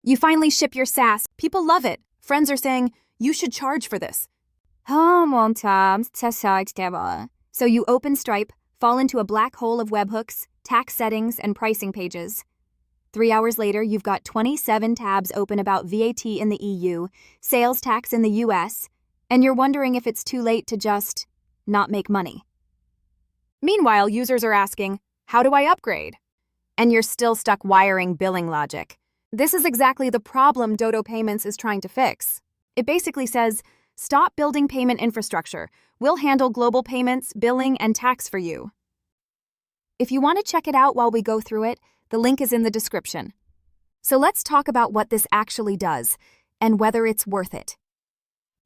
You finally ship your SaaS. People love it. Friends are saying, you should charge for this. So you open Stripe, fall into a black hole of webhooks, tax settings, and pricing pages. 3 hours later, you've got 27 tabs open about VAT in the EU, sales tax in the US, and you're wondering if it's too late to just not make money. Meanwhile, users are asking, how do I upgrade? And you're still stuck wiring billing logic. This is exactly the problem Dodo Payments is trying to fix. It basically says, stop building payment infrastructure. We'll handle global payments, billing, and tax for you. If you want to check it out while we go through it, the link is in the description. So let's talk about what this actually does and whether it's worth it.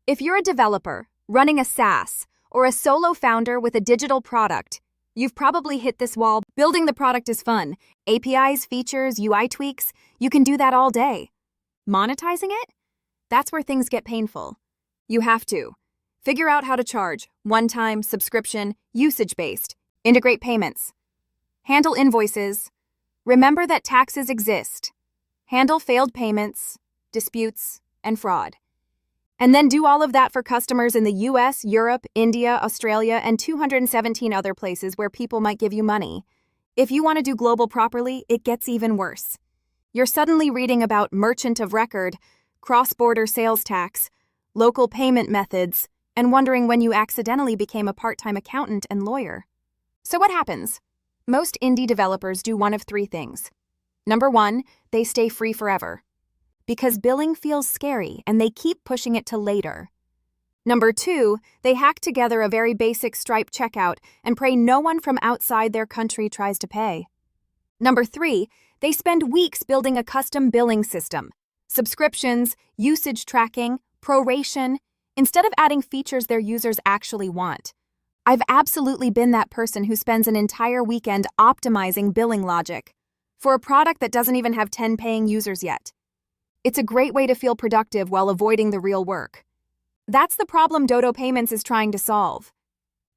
If you're a developer running a SaaS or a solo founder with a digital product, you've probably hit this wall. Building the product is fun. APIs, features, UI tweaks, you can do that all day. Monetizing it? That's where things get painful. You have to figure out how to charge, one-time, subscription, usage-based, integrate payments, handle invoices, remember that taxes exist, handle failed payments, disputes, and fraud. And then do all of that for customers in the US, Europe, India, Australia, and 217 other places where people might give you money. If you want to do global properly, it gets even worse. You're suddenly reading about merchant of record, cross-border sales tax, local payment methods, and wondering when you accidentally became a part-time accountant and lawyer. So what happens? Most indie developers do one of three things. Number one, they stay free forever, because billing feels scary and they keep pushing it to later. Number two, they hack together a very basic Stripe checkout and pray no one from outside their country tries to pay. Number three, they spend weeks building a custom billing system, subscriptions, usage tracking, proration, instead of adding features their users actually want. I've absolutely been that person who spends an entire weekend optimizing billing logic for a product that doesn't even have 10 paying users yet. It's a great way to feel productive while avoiding the real work. That's the problem Dodo Payments is trying to solve.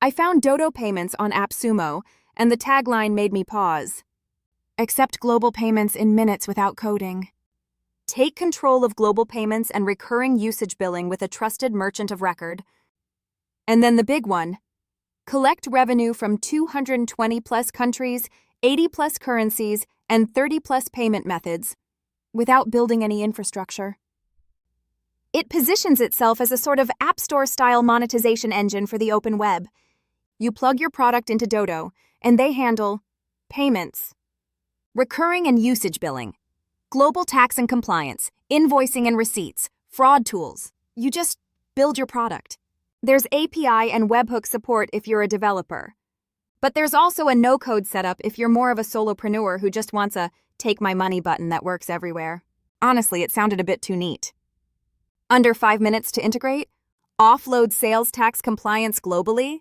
I found Dodo Payments on AppSumo, and the tagline made me pause. Accept global payments in minutes without coding. Take control of global payments and recurring usage billing with a trusted merchant of record. And then the big one. Collect revenue from 220-plus countries, 80-plus currencies, and 30-plus payment methods without building any infrastructure. It positions itself as a sort of App Store-style monetization engine for the open web. You plug your product into Dodo, and they handle payments, recurring and usage billing, global tax and compliance, invoicing and receipts, fraud tools. You just build your product. There's API and webhook support if you're a developer. But there's also a no-code setup if you're more of a solopreneur who just wants a take my money button that works everywhere. Honestly, it sounded a bit too neat. Under 5 minutes to integrate, offload sales tax compliance globally.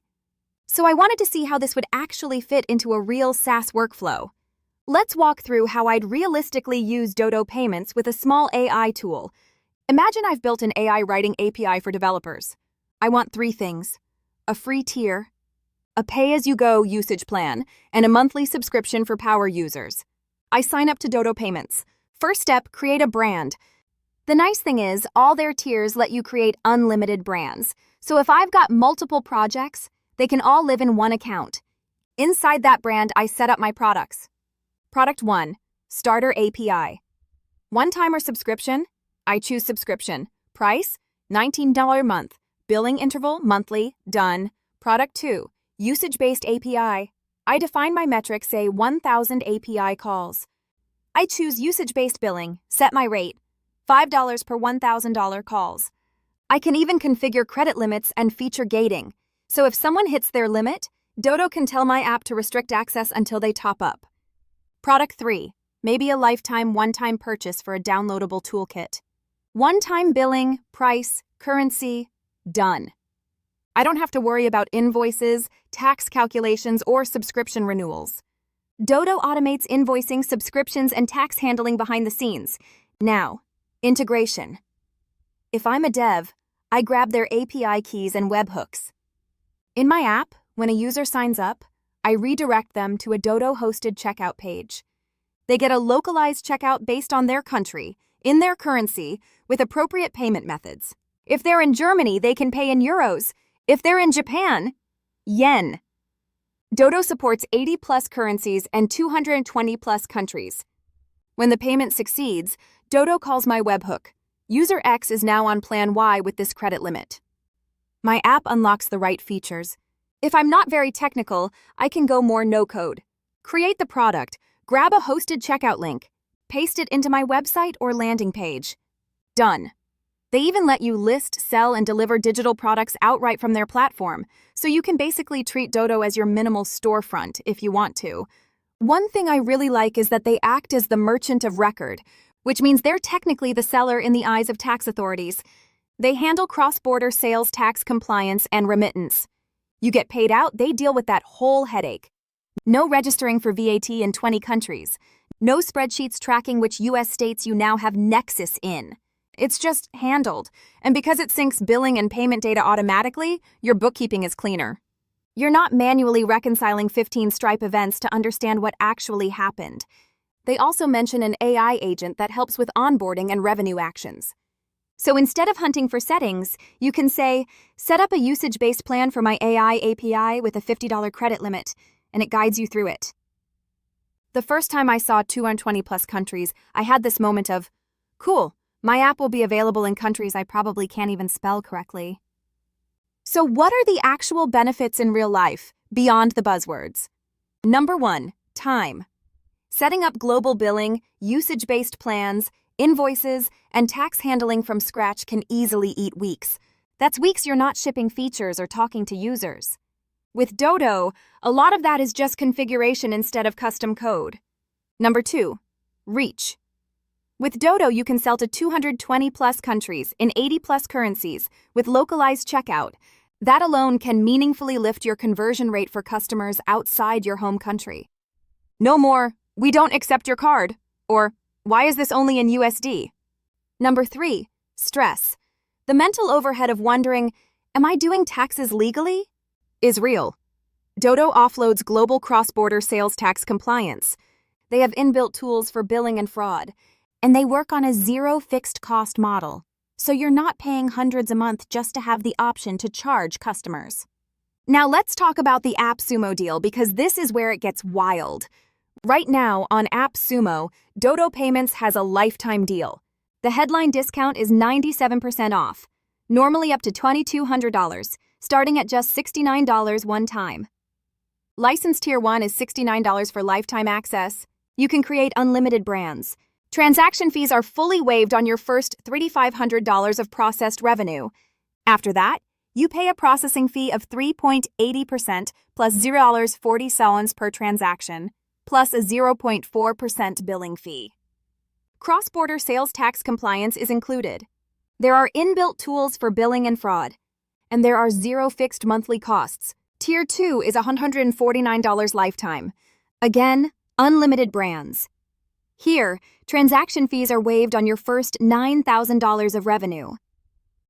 So I wanted to see how this would actually fit into a real SaaS workflow. Let's walk through how I'd realistically use Dodo Payments with a small AI tool. Imagine I've built an AI writing API for developers. I want 3 things: a free tier, a pay-as-you-go usage plan, and a monthly subscription for power users. I sign up to Dodo Payments. First step, create a brand. The nice thing is, all their tiers let you create unlimited brands. So if I've got multiple projects, they can all live in one account. Inside that brand, I set up my products. Product 1, Starter API. One-time or subscription? I choose subscription. Price? $19 a month. Billing interval, monthly, done. Product 2, usage-based API. I define my metrics, say 1,000 API calls. I choose usage-based billing, set my rate, $5 per $1,000 calls. I can even configure credit limits and feature gating. So if someone hits their limit, Dodo can tell my app to restrict access until they top up. Product 3, maybe a lifetime one-time purchase for a downloadable toolkit. One-time billing, price, currency, done. I don't have to worry about invoices, tax calculations, or subscription renewals. Dodo automates invoicing, subscriptions, and tax handling behind the scenes. Now, integration. If I'm a dev, I grab their API keys and webhooks. In my app, when a user signs up, I redirect them to a Dodo-hosted checkout page. They get a localized checkout based on their country, in their currency, with appropriate payment methods. If they're in Germany, they can pay in euros. If they're in Japan, yen. Dodo supports 80-plus currencies and 220-plus countries. When the payment succeeds, Dodo calls my webhook. User X is now on Plan Y with this credit limit. My app unlocks the right features. If I'm not very technical, I can go more no-code. Create the product, grab a hosted checkout link, paste it into my website or landing page. Done. They even let you list, sell, and deliver digital products outright from their platform, so you can basically treat Dodo as your minimal storefront if you want to. One thing I really like is that they act as the merchant of record, which means they're technically the seller in the eyes of tax authorities. They handle cross-border sales tax compliance and remittance. You get paid out, they deal with that whole headache. No registering for VAT in 20 countries. No spreadsheets tracking which US states you now have nexus in. It's just handled, and because it syncs billing and payment data automatically, your bookkeeping is cleaner. You're not manually reconciling 15 Stripe events to understand what actually happened. They also mention an AI agent that helps with onboarding and revenue actions. So instead of hunting for settings, you can say, set up a usage-based plan for my AI API with a $50 credit limit, and it guides you through it. The first time I saw 220-plus countries, I had this moment of, cool, my app will be available in countries I probably can't even spell correctly. So what are the actual benefits in real life, beyond the buzzwords? Number 1, time. Setting up global billing, usage-based plans, invoices, and tax handling from scratch can easily eat weeks. That's weeks you're not shipping features or talking to users. With Dodo, a lot of that is just configuration instead of custom code. Number 2, reach. With Dodo, you can sell to 220-plus countries in 80-plus currencies with localized checkout. That alone can meaningfully lift your conversion rate for customers outside your home country. No more, we don't accept your card, or why is this only in USD? Number 3, stress. The mental overhead of wondering, am I doing taxes legally? Is real. Dodo offloads global cross-border sales tax compliance. They have inbuilt tools for billing and fraud, and they work on a zero fixed cost model, so you're not paying hundreds a month just to have the option to charge customers. Now let's talk about the AppSumo deal because this is where it gets wild. Right now, on AppSumo, Dodo Payments has a lifetime deal. The headline discount is 97% off, normally up to $2,200, starting at just $69 one time. License Tier 1 is $69 for lifetime access. You can create unlimited brands. Transaction fees are fully waived on your first $3,500 of processed revenue. After that, you pay a processing fee of 3.80% plus $0.40 per transaction, plus a 0.4% billing fee. Cross-border sales tax compliance is included. There are inbuilt tools for billing and fraud, and there are zero fixed monthly costs. Tier 2 is $149 lifetime. Again, unlimited brands. Here, transaction fees are waived on your first $9,000 of revenue.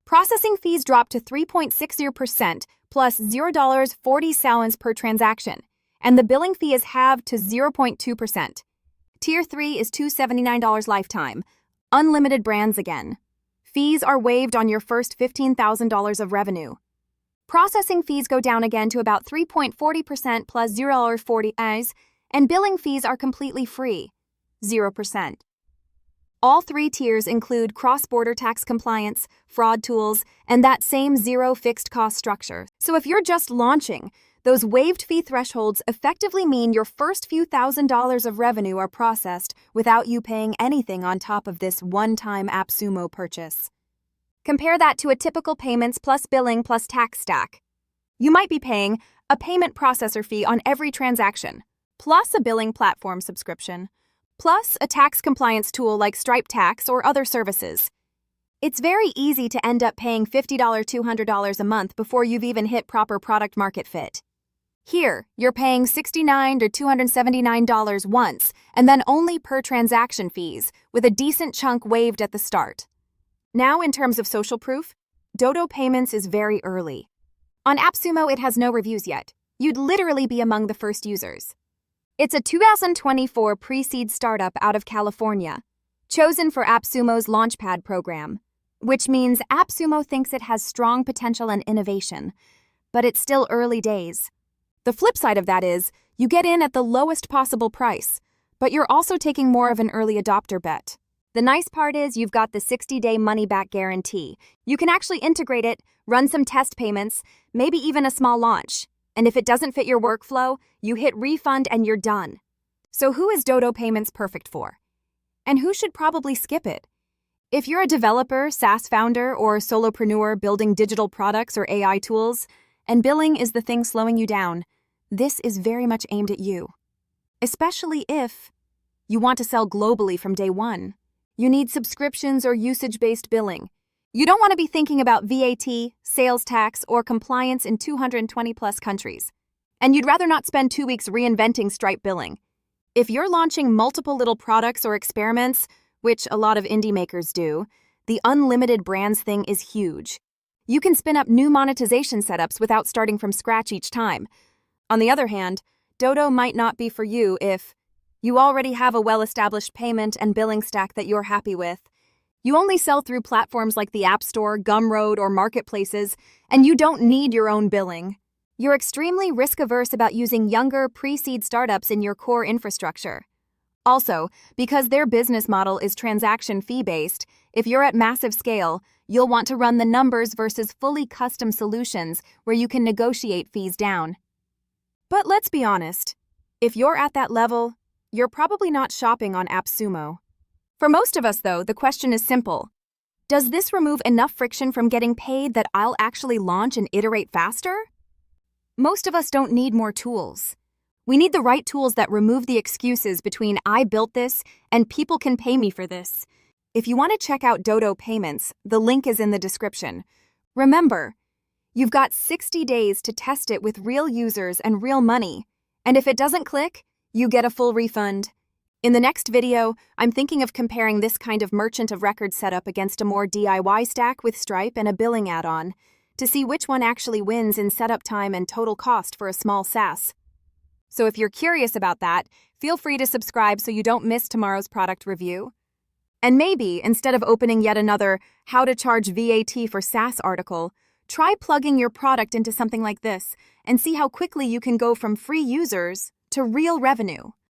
Processing fees drop to 3.60% plus $0.40 per transaction, and the billing fee is halved to 0.2%. Tier 3 is $279 lifetime. Unlimited brands again. Fees are waived on your first $15,000 of revenue. Processing fees go down again to about 3.40% plus $0.40, and billing fees are completely free, 0%. All 3 tiers include cross-border tax compliance, fraud tools, and that same zero fixed cost structure. So if you're just launching, those waived fee thresholds effectively mean your first few $1,000s of revenue are processed without you paying anything on top of this one-time AppSumo purchase. Compare that to a typical payments plus billing plus tax stack. You might be paying a payment processor fee on every transaction, plus a billing platform subscription, plus a tax compliance tool like Stripe Tax or other services. It's very easy to end up paying $50, $200 a month before you've even hit proper product market fit. Here, you're paying $69 to $279 once, and then only per transaction fees, with a decent chunk waived at the start. Now, in terms of social proof, Dodo Payments is very early. On AppSumo, it has no reviews yet. You'd literally be among the first users. It's a 2024 pre-seed startup out of California. chosen for AppSumo's Launchpad program, which means AppSumo thinks it has strong potential and innovation, but it's still early days. The flip side of that is, you get in at the lowest possible price, but you're also taking more of an early adopter bet. The nice part is you've got the 60-day money-back guarantee. You can actually integrate it, run some test payments, maybe even a small launch. And if it doesn't fit your workflow, you hit refund and you're done. So who is Dodo Payments perfect for? And who should probably skip it? If you're a developer, SaaS founder, or solopreneur building digital products or AI tools, and billing is the thing slowing you down, this is very much aimed at you. Especially if you want to sell globally from day one. You need subscriptions or usage-based billing. You don't want to be thinking about VAT, sales tax, or compliance in 220-plus countries. And you'd rather not spend 2 weeks reinventing Stripe billing. If you're launching multiple little products or experiments, which a lot of indie makers do, the unlimited brands thing is huge. You can spin up new monetization setups without starting from scratch each time. On the other hand, Dodo might not be for you if you already have a well-established payment and billing stack that you're happy with. You only sell through platforms like the App Store, Gumroad, or marketplaces, and you don't need your own billing. You're extremely risk-averse about using younger, pre-seed startups in your core infrastructure. Also, because their business model is transaction fee-based, if you're at massive scale, you'll want to run the numbers versus fully custom solutions where you can negotiate fees down. But let's be honest, if you're at that level, you're probably not shopping on AppSumo. For most of us, though, the question is simple. Does this remove enough friction from getting paid that I'll actually launch and iterate faster? Most of us don't need more tools. We need the right tools that remove the excuses between I built this and people can pay me for this. If you want to check out Dodo Payments, the link is in the description. Remember, you've got 60 days to test it with real users and real money. And if it doesn't click, you get a full refund. In the next video, I'm thinking of comparing this kind of merchant of record setup against a more DIY stack with Stripe and a billing add-on, to see which one actually wins in setup time and total cost for a small SaaS. So if you're curious about that, feel free to subscribe so you don't miss tomorrow's product review. And maybe, instead of opening yet another How to Charge VAT for SaaS article, try plugging your product into something like this and see how quickly you can go from free users to real revenue.